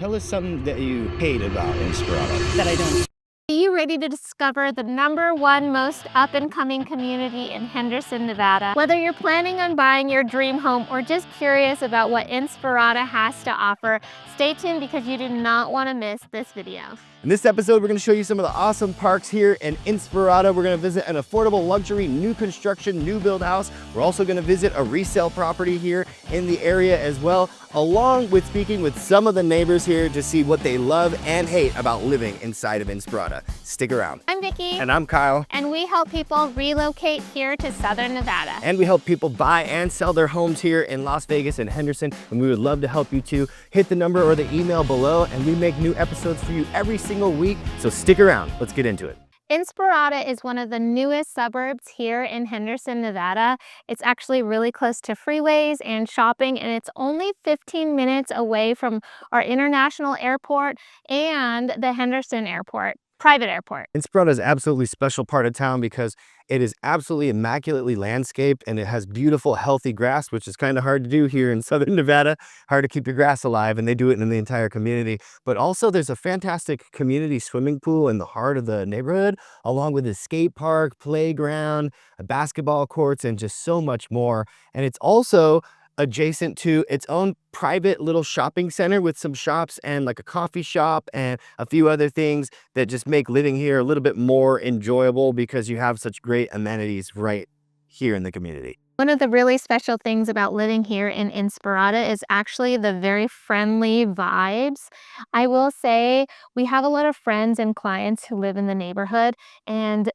Tell us something that you hate about Inspirada. That I don't. Are you ready to discover the #1 most up-and-coming community in Henderson, Nevada? Whether you're planning on buying your dream home or just curious about what Inspirada has to offer, stay tuned because you do not want to miss this video. In this episode, we're going to show you some of the awesome parks here in Inspirada. We're going to visit an affordable luxury, new construction, new build house. We're also going to visit a resale property here in the area as well, along with speaking with some of the neighbors here to see what they love and hate about living inside of Inspirada. Stick around. I'm Vicki. And I'm Kyle. And we help people relocate here to Southern Nevada. And we help people buy and sell their homes here in Las Vegas and Henderson. And we would love to help you too. Hit the number or the email below and we make new episodes for you every single week. So stick around. Let's get into it. Inspirada is one of the newest suburbs here in Henderson, Nevada. It's actually really close to freeways and shopping, and it's only 15 minutes away from our international airport and the Henderson Airport, private airport. Inspirada is absolutely special part of town because it is absolutely immaculately landscaped and it has beautiful, healthy grass, which is kind of hard to do here in Southern Nevada. Hard to keep your grass alive, and they do it in the entire community. But also there's a fantastic community swimming pool in the heart of the neighborhood, along with a skate park, playground, basketball courts, and just so much more. And it's also adjacent to its own private little shopping center with some shops and like a coffee shop and a few other things that just make living here a little bit more enjoyable because you have such great amenities right here in the community. One of the really special things about living here in Inspirada is actually the very friendly vibes. I will say we have a lot of friends and clients who live in the neighborhood, and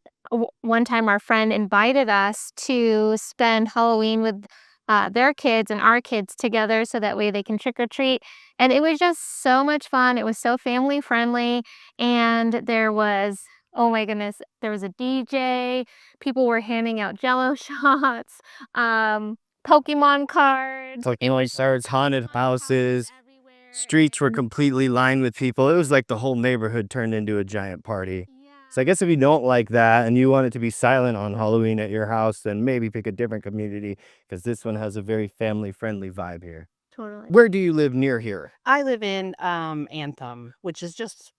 one time our friend invited us to spend Halloween with their kids and our kids together so that way they can trick or treat. And it was just so much fun. It was so family friendly. And there was, oh my goodness, there was a DJ. People were handing out Jello shots, Pokemon cards. Pokemon cards, haunted houses. Streets were completely lined with people. It was like the whole neighborhood turned into a giant party. So I guess if you don't like that and you want it to be silent on Halloween at your house, then maybe pick a different community because this one has a very family-friendly vibe here. Totally. Where do you live near here? I live in Anthem, which is just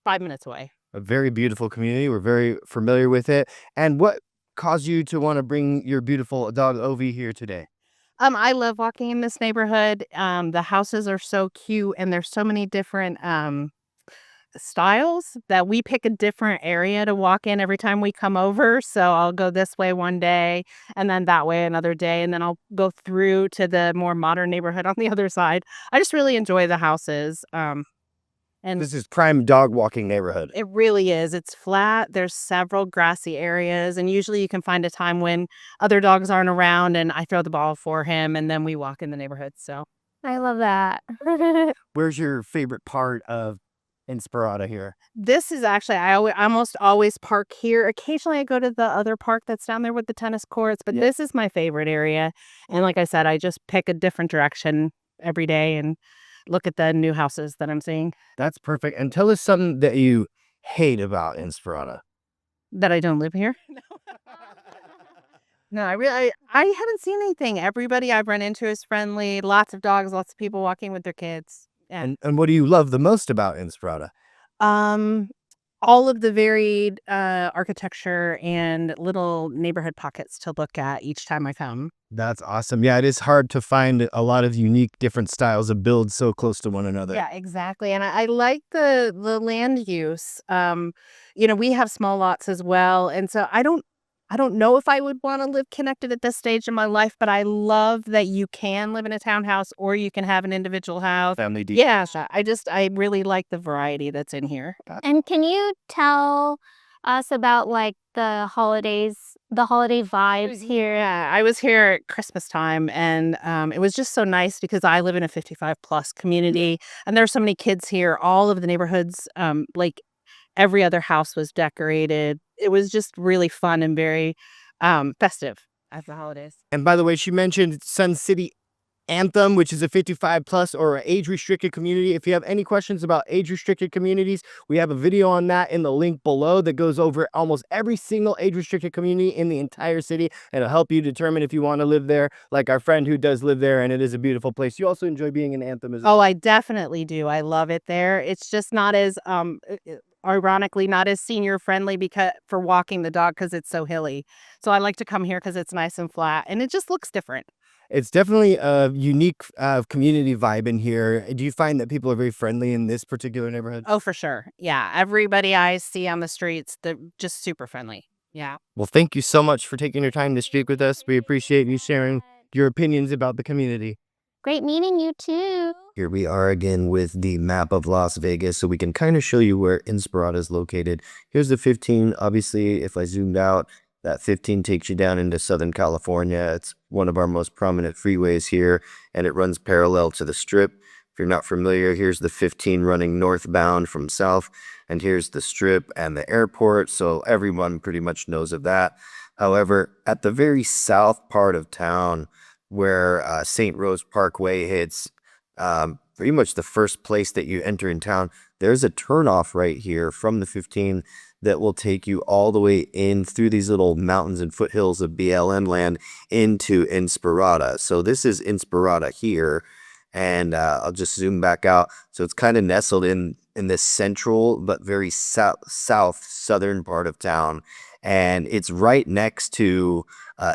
5 minutes away. A very beautiful community. We're very familiar with it. And what caused you to want to bring your beautiful dog Ovi here today? I love walking in this neighborhood. The houses are so cute, and there's so many different styles that we pick a different area to walk in every time we come over. So I'll go this way one day and then that way another day, and then I'll go through to the more modern neighborhood on the other side. I just really enjoy the houses. And This is prime dog walking neighborhood. it really is. It's flat. There's several grassy areas, and usually you can find a time when other dogs aren't around and I throw the ball for him and then we walk in the neighborhood. So I love that. Where's your favorite part of Inspirada here? this is actually, I almost always park here. Occasionally I go to the other park that's down there with the tennis courts, but this is my favorite area. And like I said, I just pick a different direction every day and look at the new houses that I'm seeing. That's perfect. And tell us something that you hate about Inspirada. That I don't live here. No, I haven't seen anything. Everybody I've run into is friendly. Lots of dogs, lots of people walking with their kids. Yeah. And what do you love the most about Inspirada? All of the varied architecture and little neighborhood pockets to look at each time I come. That's awesome. Yeah, it is hard to find a lot of unique different styles of builds so close to one another. Yeah, exactly. And I like the land use. We have small lots as well. And so I don't know if I would want to live connected at this stage in my life, but I love that you can live in a townhouse or you can have an individual house. Family deep. Yeah, I really like the variety that's in here. And can you tell us about like the holiday vibes here? Yeah, I was here at Christmas time, and it was just so nice because I live in a 55 plus community, and there's so many kids here. All of the neighborhoods, like every other house was decorated. It was just really fun and very festive as the holidays. And by the way, she mentioned Sun City Anthem, which is a 55 plus or age restricted community. If you have any questions about age restricted communities, we have a video on that in the link below that goes over almost every single age restricted community in the entire city. And it'll help you determine if you want to live there, like our friend who does live there, and it is a beautiful place. You also enjoy being in Anthem as well. Oh, I definitely do. I love it there. It's just not as ironically not as senior friendly because for walking the dog because it's so hilly. So I like to come here because it's nice and flat and it just looks different. It's definitely a unique community vibe in here. Do you find that people are very friendly in this particular neighborhood? Oh, for sure. Yeah. Everybody I see on the streets, they're just super friendly. Yeah. Well, thank you so much for taking your time to speak with us. We appreciate you sharing your opinions about the community. Great meeting you too. Here we are again with the map of Las Vegas, so we can kind of show you where Inspirada is located. Here's the 15. Obviously, if I zoomed out, that 15 takes you down into Southern California. It's one of our most prominent freeways here, and it runs parallel to the Strip. If you're not familiar, here's the 15 running northbound from south, and here's the Strip and the airport, so everyone pretty much knows of that. However, at the very south part of town, where St. Rose Parkway hits, pretty much the first place that you enter in town, there's a turnoff right here from the 15 that will take you all the way in through these little mountains and foothills of BLM land into Inspirada. So this is Inspirada here, and I'll just zoom back out. So it's kind of nestled in this central but very southern part of town, and it's right next to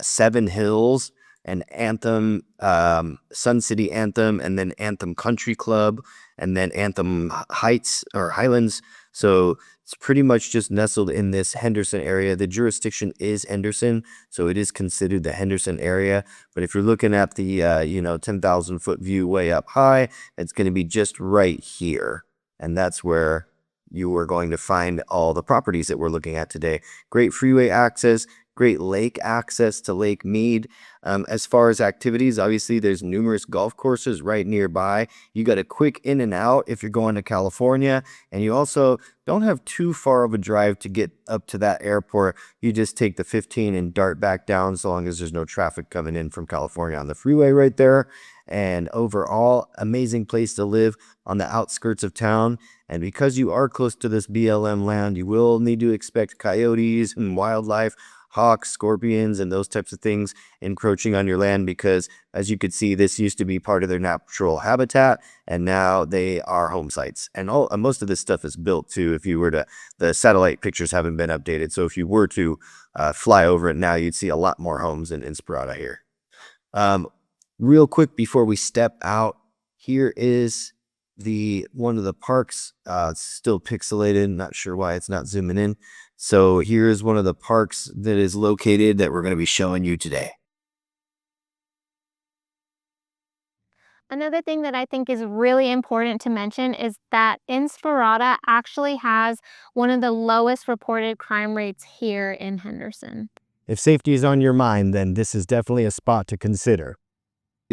Seven Hills and Anthem, Sun City Anthem, and then Anthem Country Club, and then Anthem Heights or Highlands. So it's pretty much just nestled in this Henderson area. The jurisdiction is Henderson, so it is considered the Henderson area. But if you're looking at the 10,000 foot view way up high, it's going to be just right here, and that's where you are going to find all the properties that we're looking at today. Great freeway access, great lake access to Lake Mead. As far as activities, obviously there's numerous golf courses right nearby. You got a quick in and out if you're going to California, and you also don't have too far of a drive to get up to that airport. You just take the 15 and dart back down, so long as there's no traffic coming in from California on the freeway right there. And overall, amazing place to live on the outskirts of town. And because you are close to this BLM land, you will need to expect coyotes and wildlife, hawks, scorpions, and those types of things encroaching on your land, because as you could see, this used to be part of their natural habitat, and now they are home sites. And most of this stuff is built too. If you were to, the satellite pictures haven't been updated, so if you were to fly over it now, you'd see a lot more homes in Inspirada here. Real quick before we step out, here is one of the parks. It's still pixelated, not sure why it's not zooming in. So here's one of the parks that is located that we're going to be showing you today. Another thing that I think is really important to mention is that Inspirada actually has one of the lowest reported crime rates here in Henderson. If safety is on your mind, then this is definitely a spot to consider.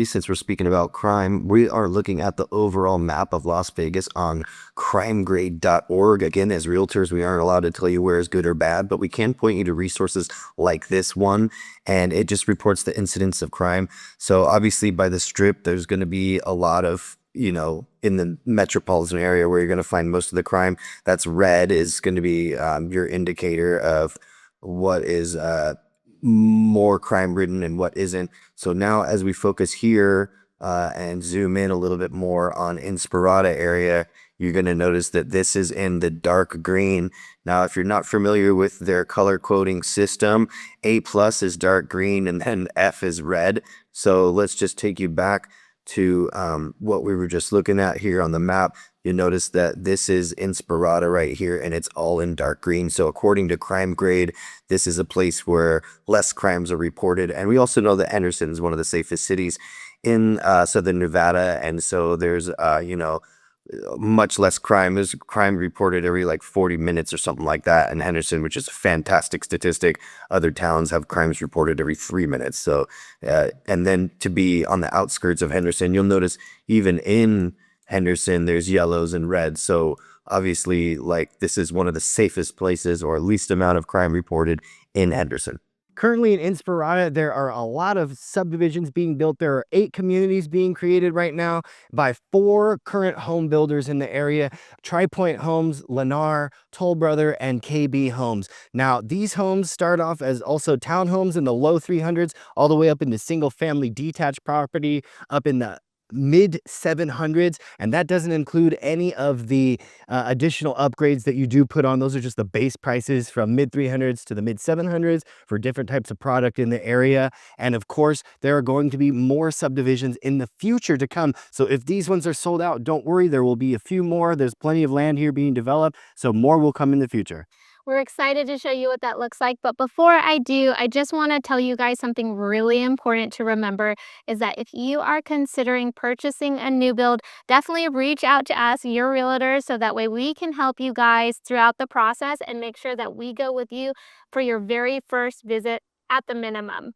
Since we're speaking about crime, we are looking at the overall map of Las Vegas on crimegrade.org. Again, as realtors, we aren't allowed to tell you where is good or bad, but we can point you to resources like this one, and it just reports the incidence of crime. So obviously by the Strip, there's going to be a lot of, in the metropolitan area where you're going to find most of the crime. That's red is going to be your indicator of what is more crime ridden and what isn't. So now as we focus here and zoom in a little bit more on Inspirada area, you're going to notice that this is in the dark green. Now, if you're not familiar with their color coding system, A+ is dark green and then F is red. So let's just take you back to what we were just looking at here on the map. You'll notice that this is Inspirada right here, and it's all in dark green. So according to Crime Grade, this is a place where less crimes are reported. And we also know that Henderson is one of the safest cities in Southern Nevada. And so there's, much less crime. There's crime reported every like 40 minutes or something like that in Henderson, which is a fantastic statistic. Other towns have crimes reported every 3 minutes. So, and then to be on the outskirts of Henderson, you'll notice even in Henderson, there's yellows and reds. So obviously, like, this is one of the safest places or least amount of crime reported in Henderson. Currently in Inspirada, there are a lot of subdivisions being built. There are 8 communities being created right now by 4 current home builders in the area: TriPoint Homes, Lennar, Toll Brother, and KB Homes. Now, these homes start off as also townhomes in the low 300s, all the way up into single family detached property up in the mid 700s, and that doesn't include any of the additional upgrades that you do put on. Those are just the base prices from mid 300s to the mid 700s for different types of product in the area. And of course, there are going to be more subdivisions in the future to come. So if these ones are sold out, don't worry, there will be a few more. There's plenty of land here being developed, so more will come in the future. We're excited to show you what that looks like. But before I do, I just want to tell you guys something really important to remember is that if you are considering purchasing a new build, definitely reach out to us, your realtors, so that way we can help you guys throughout the process and make sure that we go with you for your very first visit at the minimum.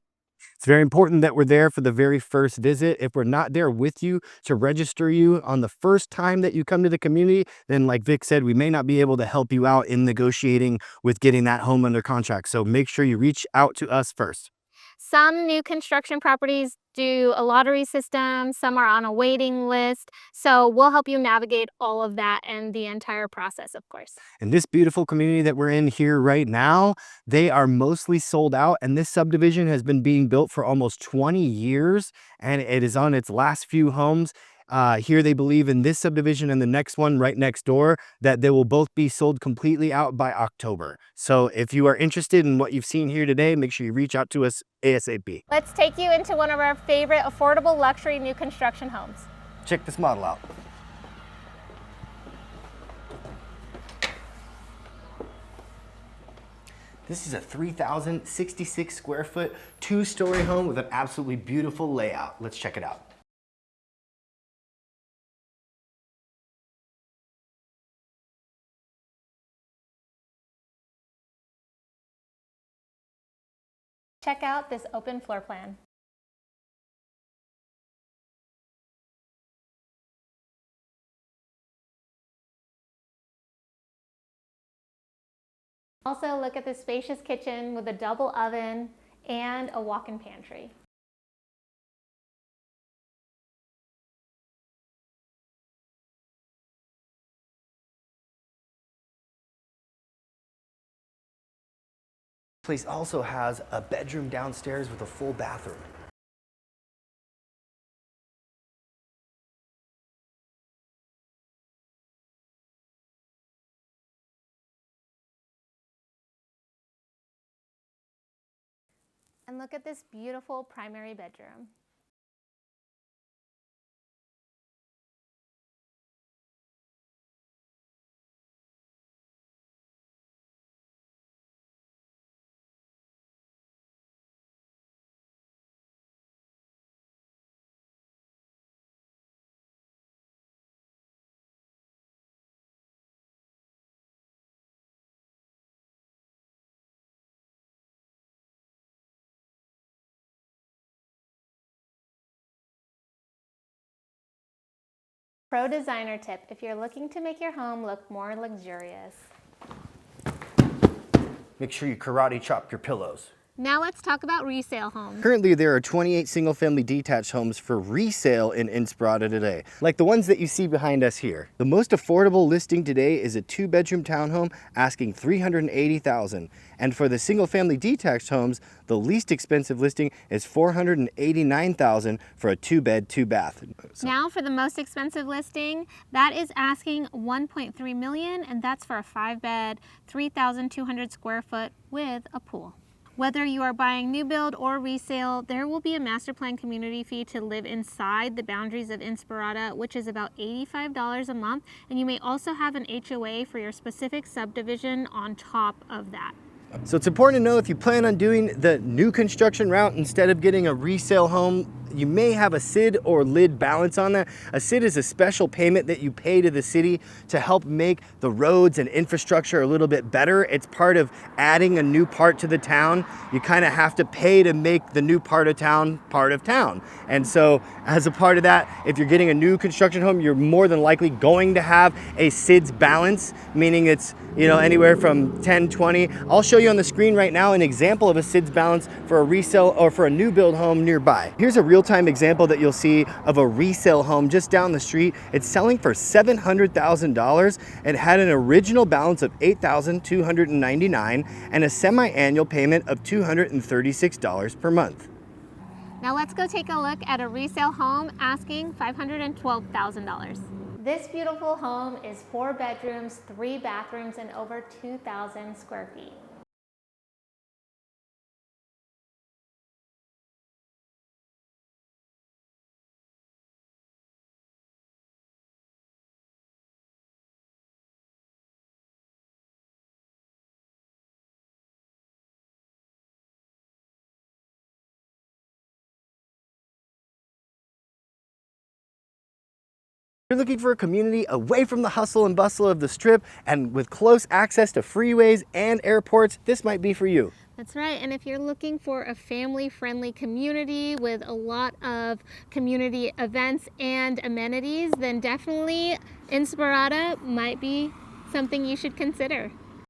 It's very important that we're there for the very first visit. If we're not there with you to register you on the first time that you come to the community, then like Vic said, we may not be able to help you out in negotiating with getting that home under contract. So make sure you reach out to us first. Some new construction properties do a lottery system, some are on a waiting list. So we'll help you navigate all of that and the entire process, of course. In this beautiful community that we're in here right now, they are mostly sold out, and this subdivision has been being built for almost 20 years, and it is on its last few homes. Here they believe in this subdivision and the next one right next door that they will both be sold completely out by October. So if you are interested in what you've seen here today, make sure you reach out to us ASAP. Let's take you into one of our favorite affordable luxury new construction homes. Check this model out. This is a 3,066 square foot, 2-story home with an absolutely beautiful layout. Let's check it out. Check out this open floor plan. Also, look at the spacious kitchen with a double oven and a walk-in pantry. Place also has a bedroom downstairs with a full bathroom. And look at this beautiful primary bedroom. Pro designer tip, if you're looking to make your home look more luxurious. Make sure you karate chop your pillows. Now let's talk about resale homes. Currently, there are 28 single-family detached homes for resale in Inspirada today, like the ones that you see behind us here. The most affordable listing today is a 2-bedroom townhome asking $380,000, and for the single-family detached homes, the least expensive listing is $489,000 for a 2-bed, 2-bath. Now for the most expensive listing, that is asking $1.3 million, and that's for a 5-bed, 3,200 square foot with a pool. Whether you are buying new build or resale, there will be a master plan community fee to live inside the boundaries of Inspirada, which is about $85 a month. And you may also have an HOA for your specific subdivision on top of that. So it's important to know if you plan on doing the new construction route instead of getting a resale home, you may have a SID or LID balance on that. A SID is a special payment that you pay to the city to help make the roads and infrastructure a little bit better. It's part of adding a new part to the town. You kind of have to pay to make the new part of town part of town. And so as a part of that, if you're getting a new construction home, you're more than likely going to have a SIDS balance, meaning it's, you know, anywhere from 10, 20. I'll show you you on the screen right now an example of a SIDS balance for a resale or for a new build home nearby. Here's a real-time example that you'll see of a resale home just down the street. It's selling for $700,000 and had an original balance of $8,299 and a semi-annual payment of $236 per month. Now let's go take a look at a resale home asking $512,000. This beautiful home is 4 bedrooms, 3 bathrooms, and over 2,000 square feet. You're looking for a community away from the hustle and bustle of the Strip and with close access to freeways and airports, this might be for you. That's right, and if you're looking for a family-friendly community with a lot of community events and amenities, then definitely Inspirada might be something you should consider.